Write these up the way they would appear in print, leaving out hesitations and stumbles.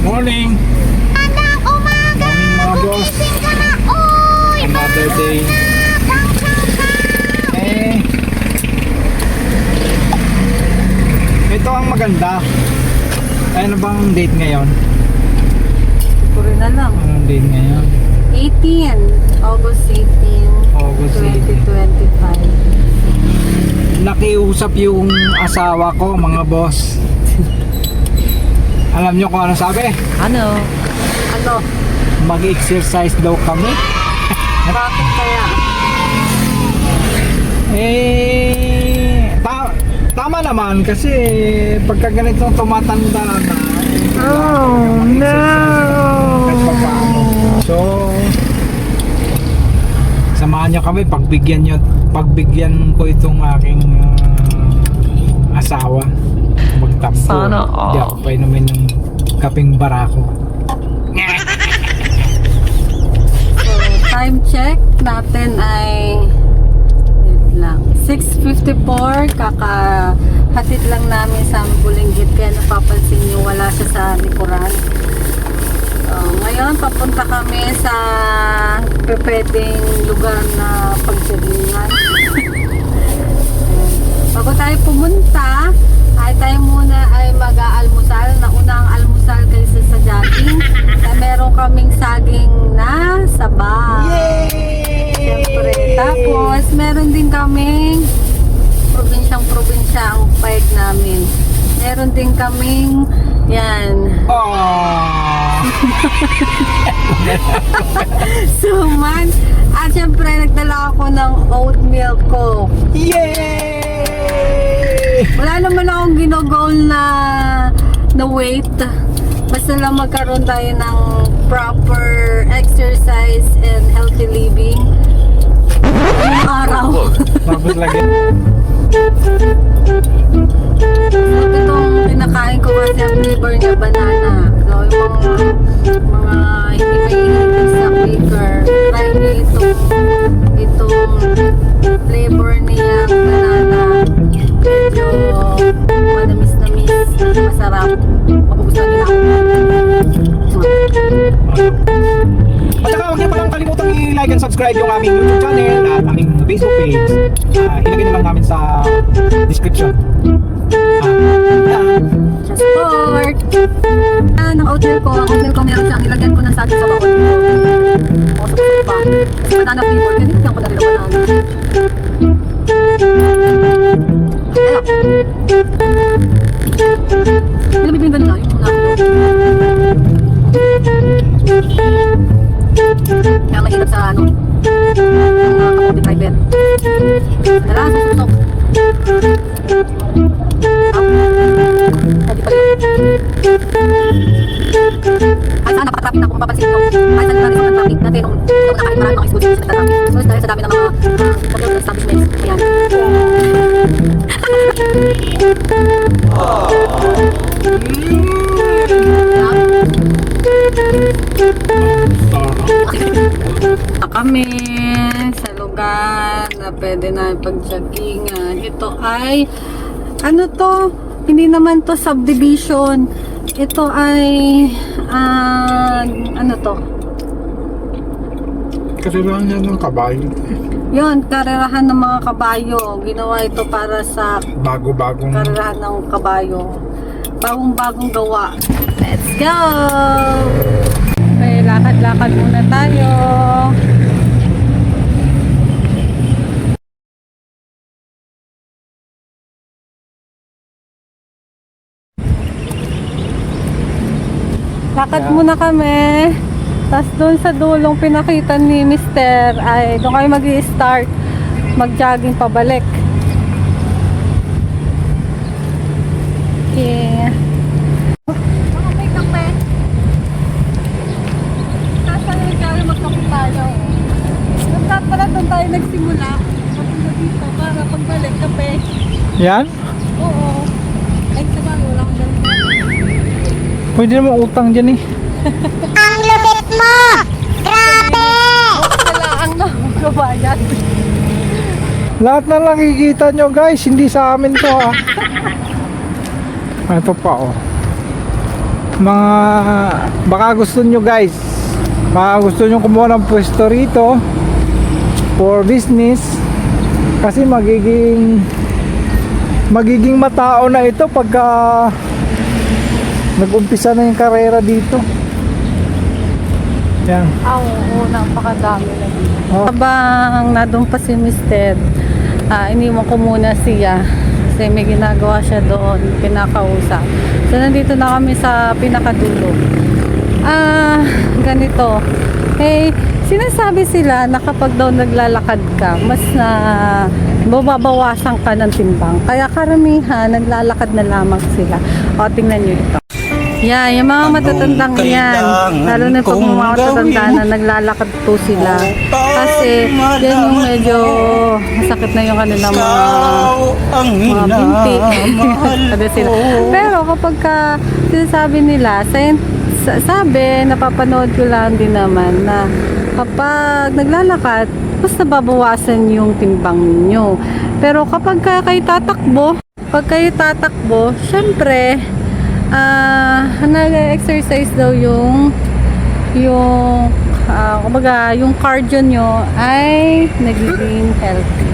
Morning! Magandang umaga! Morning mga boss! Gumising ka na! Uy! Another day! Ito ang maganda. Ano bang date ngayon? Puro na lang. Anong date ngayon? 18. August 18. August 18. 2025. Nakiusap yung asawa ko mga boss. Alam nyo kung ano sabi? Ano? Mag-exercise daw kami. Bakit kaya? Tama naman kasi pagka ganitong tumatanda na Oh, no! So samahan nyo kami, pagbigyan ko itong aking asawa magtampo. Sana all. Hindi ako painumin ng kaping barako. So, time check natin ay wait lang, 6:54. Kakahatid lang namin sa Bulinggit, kaya napapansin nyo wala siya sa likuran. So, ngayon papunta kami sa pwedeng lugar na pagsalingan. Bago tayo pumunta, ay tayo muna ay mag-aalmusal. Nauna ang almusal kaysa sa jogging. Na meron kaming saging na sabaw. Siyempre. Tapos, meron din kaming probinsyang ang paig namin. Meron din kaming yan. Suman. At syempre, nagdala ako ng oatmeal ko. Yay! Wala naman akong ginogol na weight. Basta lang magkaroon tayo ng proper exercise and healthy living. Ngayong araw. Tapos lagi. So, itong pinakain ko kasi ang flavor niya banana. So, yung mga hindi mahilig sa quicker. Try niyo itong flavor niya banana. Medyo manamis-namis. Masarap. Mapugustuhan nila ako. At saka huwag niyo palang kalimutang i-like and subscribe yung aming YouTube channel at aming Facebook page. Ilagay na lang namin sa description. Support! Ang oatmeal ko, meron siyang ilagyan ko ng saging sa bawal. O sa pa. Banana flavor, ganito yung pala nila banana. Nilabibing ganun na, yung muna ako. Kaya mahirap sa ano, yung kapote private. Dala, susok. Ay sana pakatrapin na kung mapapansin nyo. Ay sana narin sa traffic natin nung nakain marami mga students sa traffic. So dahil sa dami ng mga computer establishments. Ayan. Kami sa lugar na pwede na pag-joggingan. Ito ay ano to? Hindi naman to subdivision. Ito ay ano to? Karerahan niya ng kabayo. Yon, karerahan ng mga kabayo. Ginawa ito para sa Bago-bagong karerahan ng kabayo. Bagong-bagong gawa. Let's go! Okay, lakad-lakad muna tayo. Lakad muna kami. Tapos doon sa dulong pinakita ni Mister ay doon kayo mag-i-start mag-jogging pabalik. Okay. Mga may kape. Tapos ano tayo magkape tayo. Dapat pala doon tayo nagsimula. Papunta dito para pagbalik kape. yan? Oo. Ay, sabang wala akong ganun. Pwede naman utang dyan eh. Ang lupit mo! Grabe! Wala ang nakabayan. Lahat na nakikita nyo guys, hindi sa amin to ha. Ito pa oh. mga baka gusto nyo guys, baka gusto nyo kumuha ng pwesto rito for business, kasi magiging matao na ito pagka nag-umpisa na yung karera dito. Yan. Oo, napakadami na dito. Oh. Habang nandun pa si Mister, iniwan ko muna siya kasi may ginagawa siya doon, pinakausap. So nandito na kami sa pinakadulo. Ganito. Sinasabi sila na kapag daw naglalakad ka, mas na mababawasan ka ng timbang. Kaya karamihan, naglalakad na lamang sila. O, tingnan nyo ito. Yan, yung mga matatandang yan. Lalo na pag mga matatanda na naglalakad po sila. Kasi yan yung medyo masakit na yung kanilang mga binti. Kada sila. Pero kapag sinasabi nila, sabi, napapanood ko lang din naman na kapag naglalakad, mas nababawasan yung timbang ninyo. Pero kapag kayo tatakbo, syempre, nag-exercise daw yung kumbaga, yung cardio nyo ay nagiging healthy.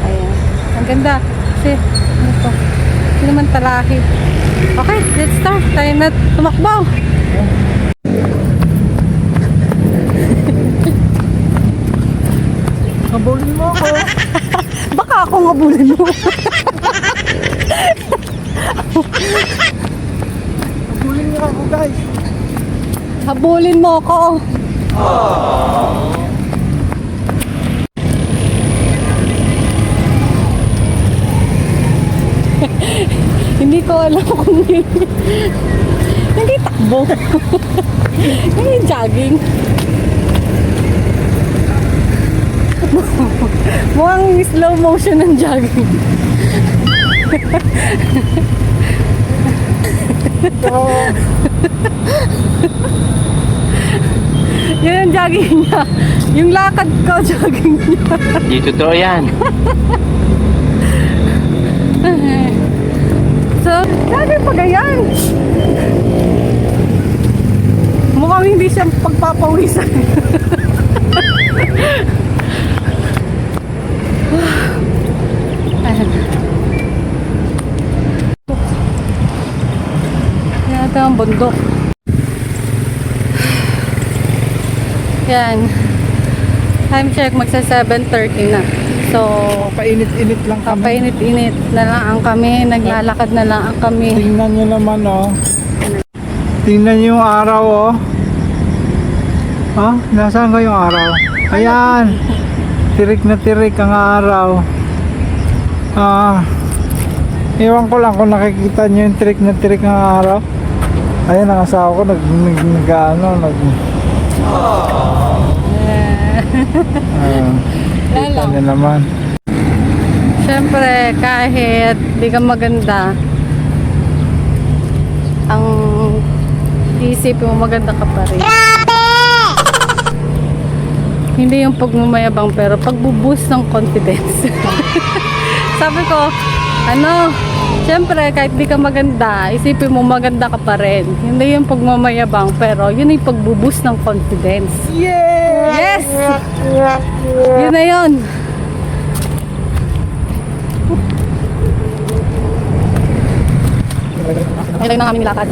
Ayan. Ang ganda. Kasi, ano to? Hindi naman talahib. Okay, let's start. Tayo na tumakbo. Habulin mo ako. Baka ako ngabulin mo. Habulin niyo ako guys. Habulin mo ako. Hindi ko alam kung hindi takbo. Hindi jogging. Mukhang slow motion ng jogging. Yan ang jogging niya. Yung lakad ko, jogging niya. Di totoo yan. So, jogging pa ganyan. Mukhang hindi siya pagpapawisan. Yan ito ang bundok. Yan. Time check, magsa 7:30 na. So, Painit-init lang kami. papainit-init na lang ang kami. Naglalakad na lang ang kami. Tingnan nyo naman oh. Tingnan nyo yung araw oh. Ah, nasaan ko yung araw? Ayan. Tirik na tirik ang araw. Iwan ko lang kung nakikita nyo yung tirik na tirik ang araw. Ayan ang asawa ko kita nyo naman. Siyempre, kahit di ka maganda, ang isip mo maganda ka pa rin. Hindi yung pagmamayabang, pero pagbuboost ng confidence. Sabi ko, siyempre, kahit di ka maganda, isipin mo maganda ka pa rin. Hindi yung pagmamayabang, pero yun yung pagbuboost ng confidence. Yes! Yun na yun. Ayun na aming nilakad.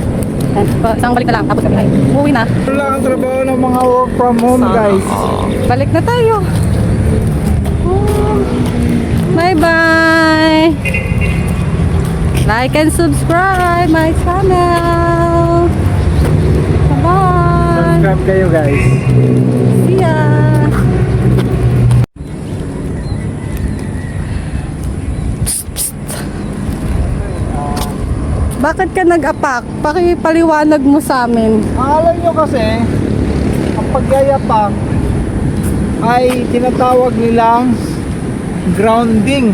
Isang balik na lang, tapos kami ay uuwi na. Wala ang trabaho ng mga work from home guys. Balik na tayo. Bye-bye! Like and subscribe my channel. Bye-bye! Subscribe kayo guys. See ya! Bakit ka nag-apak? Pakipaliwanag mo sa amin. Alam nyo kasi, ang pagyayapak ay tinatawag nilang grounding.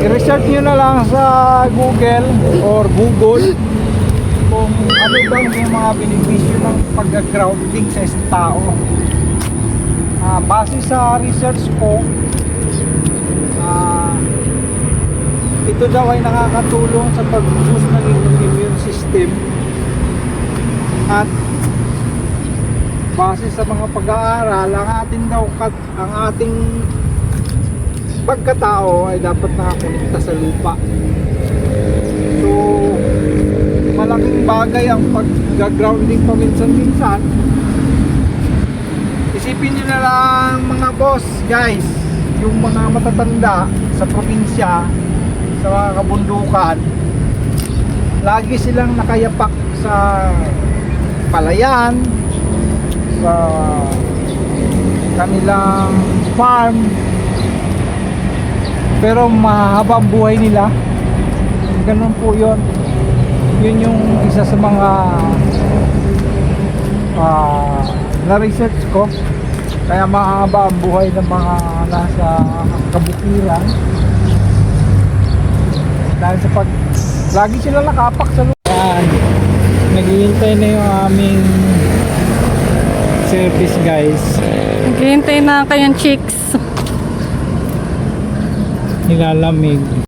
I-research nyo na lang sa Google or Google kung ano bang yung mga benepisyo ng pag-grounding sa isang tao. Base sa research ko, ito daw ay nakakatulong sa pag-boost ng immune system at base sa mga pag-aaral ang ating pagkatao ay dapat nakakonekta sa lupa. So malaking bagay ang pag-grounding paminsan-minsan. Isipin nyo na lang mga boss guys, yung mga matatanda sa probinsya, sa mga kabundukan, lagi silang nakayapak sa palayan, sa kanilang farm, pero mahaba ang buhay nila. Ganun po yun. Yun yung isa sa mga na-research ko. Kaya mahaba ang buhay ng mga nasa kabukiran dahil sa lagi sila nakapak sa lupa. Naghihintay na yung aming service guys. Naghihintay na kayong chicks. Nilalamig.